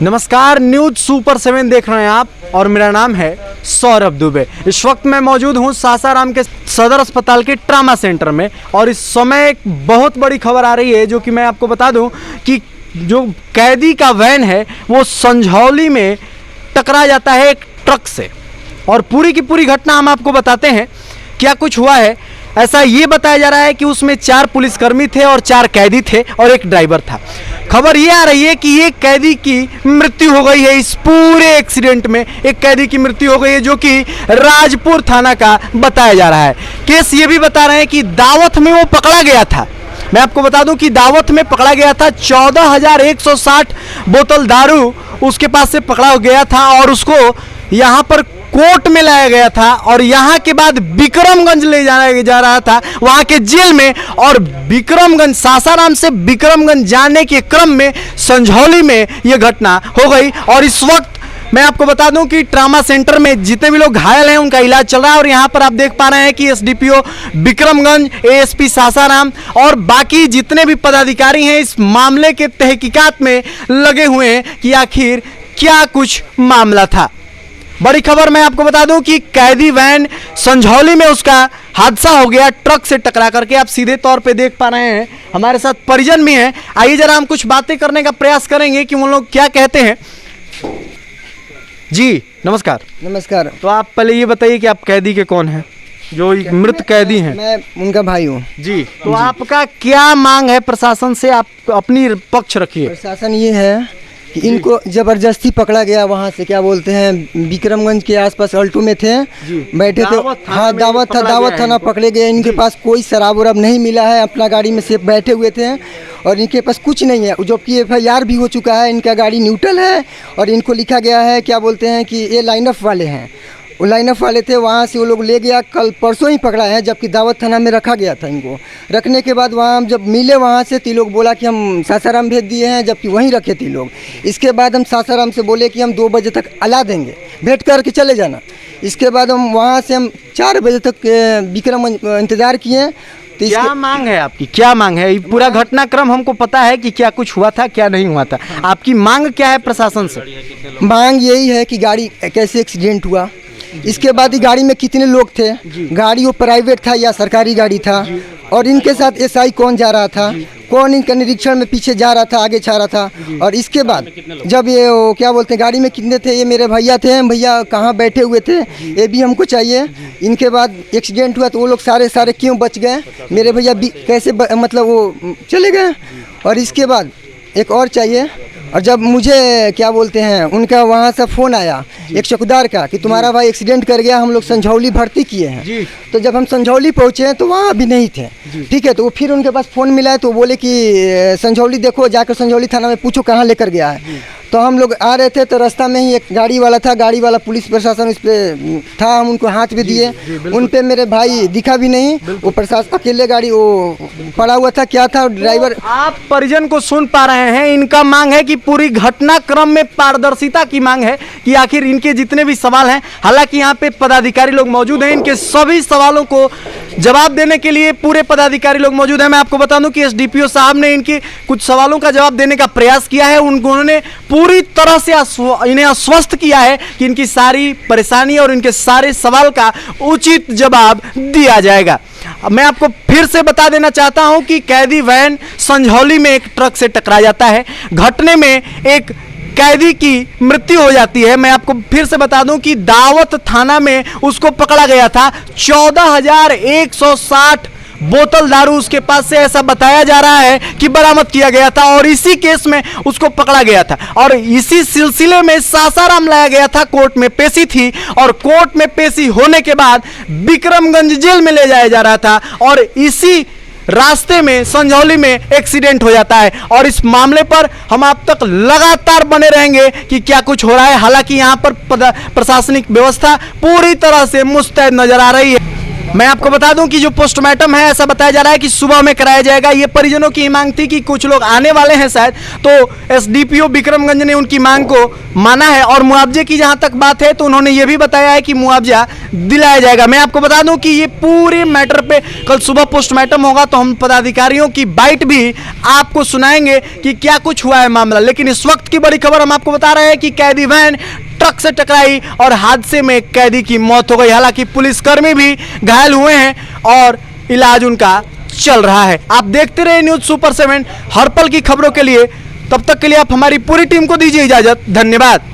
नमस्कार, news super 7 देख रहे हैं आप और मेरा नाम है सौरभ दुबे। इस वक्त मैं मौजूद हूं सासाराम के सदर अस्पताल के ट्रामा सेंटर में और इस समय एक बहुत बड़ी खबर आ रही है जो कि मैं आपको बता दूं कि जो कैदी का वैन है वो संझौली में टकरा जाता है एक ट्रक से और पूरी की पूरी घटना हम आपको बताते हैं क्या कुछ हुआ है। ऐसा ये बताया जा रहा है कि उसमें 4 पुलिसकर्मी थे और 4 कैदी थे और एक ड्राइवर था। खबर ये आ रही है कि एक कैदी की मृत्यु हो गई है। इस पूरे एक्सीडेंट में एक कैदी की मृत्यु हो गई है जो कि राजपुर थाना का बताया जा रहा है। केस ये भी बता रहे हैं कि दावत में वो पकड़ा गया था। मैं आपको बता दूं कि दावत में पकड़ा गया था। 14,160 बोतल दारू उसके पास से पकड़ा गया था और उसको यहाँ पर कोर्ट में लाया गया था और यहाँ के बाद विक्रमगंज ले जाया जा रहा था वहाँ के जेल में। और विक्रमगंज, सासाराम से विक्रमगंज जाने के क्रम में संझौली में यह घटना हो गई। और इस वक्त मैं आपको बता दूं कि ट्रामा सेंटर में जितने भी लोग घायल हैं उनका इलाज चल रहा है और यहाँ पर आप देख पा रहे हैं कि एसडीपीओ विक्रमगंज, एएसपी सासाराम और बाकी जितने भी पदाधिकारी हैं इस मामले के तहकीकात में लगे हुए हैं कि आखिर क्या कुछ मामला था। बड़ी खबर मैं आपको बता दूं कि कैदी वैन संझौली में उसका हादसा हो गया ट्रक से टकरा करके। आप सीधे तौर पे देख पा रहे हैं, हमारे साथ परिजन भी हैं। आइए जरा हम कुछ बातें करने का प्रयास करेंगे कि वो लोग क्या कहते हैं। जी नमस्कार। नमस्कार। तो आप पहले ये बताइए कि आप कैदी के कौन हैं, जो मृत कैदी हैं? मैं उनका भाई हूँ। जी, तो आपका क्या मांग है प्रशासन से? आप अपनी पक्ष रखिए। प्रशासन ये है कि इनको जबरदस्ती पकड़ा गया वहाँ से, क्या बोलते हैं, विक्रमगंज के आसपास अल्टो में थे, बैठे थे। हाँ, दावत थाना पकड़े गए। इनके पास कोई शराब वराब नहीं मिला है, अपना गाड़ी में से बैठे हुए थे और इनके पास कुछ नहीं है। जबकि FIR भी हो चुका है, इनका गाड़ी न्यूट्रल है और इनको लिखा गया है, क्या बोलते हैं कि ये लाइन अप वाले हैं। वो लाइन अप वाले थे, वहाँ से वो लोग ले गया, कल परसों ही पकड़ा है। जबकि दावत थाना में रखा गया था इनको। रखने के बाद वहाँ हम जब मिले वहाँ से तो लोग बोला कि हम सासाराम भेज दिए हैं, जबकि वहीं रखे थे लोग। इसके बाद हम सासाराम से बोले कि हम 2 बजे तक अला देंगे, भेंट करके चले जाना। इसके बाद हम वहाँ से हम 4 बजे तक विक्रमगंज इंतज़ार किए। तो क्या मांग है आपकी? क्या मांग है? पूरा घटनाक्रम हमको पता है कि क्या कुछ हुआ था क्या नहीं हुआ था। आपकी मांग क्या है प्रशासन से? मांग यही है कि गाड़ी कैसे एक्सीडेंट हुआ, इसके बाद ही गाड़ी में कितने लोग थे, गाड़ी वो प्राइवेट था या सरकारी गाड़ी था, और इनके साथ SI कौन जा रहा था, कौन इनका निरीक्षण में पीछे जा रहा था, आगे जा रहा था। और इसके बाद जब ये क्या बोलते हैं गाड़ी में कितने थे, ये मेरे भैया थे, भैया कहाँ बैठे हुए थे, ये भी हमको चाहिए। इनके बाद एक्सीडेंट हुआ तो वो लोग सारे क्यों बच गए, मेरे भैया कैसे मतलब वो चले गए। और इसके बाद एक और चाहिए। और जब मुझे क्या बोलते हैं उनका वहाँ से फ़ोन आया एक चौकीदार का कि तुम्हारा भाई एक्सीडेंट कर गया, हम लोग संझौली भर्ती किए हैं। तो जब हम संझौली पहुँचे तो वहाँ अभी नहीं थे। ठीक है, तो फिर उनके पास फ़ोन मिला है तो बोले कि संझौली देखो, जाकर संझौली थाना में पूछो कहाँ लेकर गया है। तो हम लोग आ रहे थे तो रास्ता में ही एक गाड़ी वाला था, गाड़ी वाला पुलिस प्रशासन उस पर था, हम उनको हाथ भी दिए। उन पे मेरे भाई दिखा भी नहीं, वो प्रशासन अकेले गाड़ी वो पड़ा हुआ था, क्या था ड्राइवर। तो आप परिजन को सुन पा रहे हैं, इनका मांग है कि पूरी घटनाक्रम में पारदर्शिता की मांग है कि आखिर इनके जितने भी सवाल हैं, हालांकि यहाँ पे पदाधिकारी लोग मौजूद हैं, इनके सभी सवालों को जवाब देने के लिए पूरे पदाधिकारी लोग मौजूद हैं। मैं आपको बता दूं कि SDPO साहब ने इनके कुछ सवालों का जवाब देने का प्रयास किया है। उन्होंने पूरी तरह से इन्हें आश्वस्त किया है कि इनकी सारी परेशानी और इनके सारे सवाल का उचित जवाब दिया जाएगा। मैं आपको फिर से बता देना चाहता हूं कि कैदी वैन संझौली में एक ट्रक से टकरा जाता है। घटने में एक कैदी की मृत्यु हो जाती है। मैं आपको फिर से बता दूं कि दावत थाना में उसको पकड़ा गया था। 14,160 बोतल दारू उसके पास से ऐसा बताया जा रहा है कि बरामद किया गया था और इसी केस में उसको पकड़ा गया था और इसी सिलसिले में सासाराम लाया गया था। कोर्ट में पेशी थी और कोर्ट में पेशी होने के बाद विक्रमगंज जेल में ले जाया जा रहा था और इसी रास्ते में संझौली में एक्सीडेंट हो जाता है। और इस मामले पर हम आप तक लगातार बने रहेंगे कि क्या कुछ हो रहा है। हालांकि यहाँ पर प्रशासनिक व्यवस्था पूरी तरह से मुस्तैद नजर आ रही है। मैं आपको बता दूं कि जो पोस्टमार्टम है ऐसा बताया जा रहा है कि सुबह में कराया जाएगा। ये परिजनों की मांग थी कि कुछ लोग आने वाले हैं शायद, तो SDPO विक्रमगंज ने उनकी मांग को माना है। और मुआवजे की जहां तक बात है तो उन्होंने ये भी बताया है कि मुआवजा दिलाया जाएगा। मैं आपको बता दूं कि ये पूरे मैटर पे कल सुबह पोस्टमार्टम होगा तो हम पदाधिकारियों की बाइट भी आपको सुनाएंगे कि क्या कुछ हुआ है मामला। लेकिन इस वक्त की बड़ी खबर हम आपको बता रहे हैं कि कैदी वैन ट्रक से टकराई और हादसे में एक कैदी की मौत हो गई। हालांकि पुलिसकर्मी भी घायल हुए हैं और इलाज उनका चल रहा है। आप देखते रहे न्यूज़ सुपर 7 हर पल की खबरों के लिए। तब तक के लिए आप हमारी पूरी टीम को दीजिए इजाजत। धन्यवाद।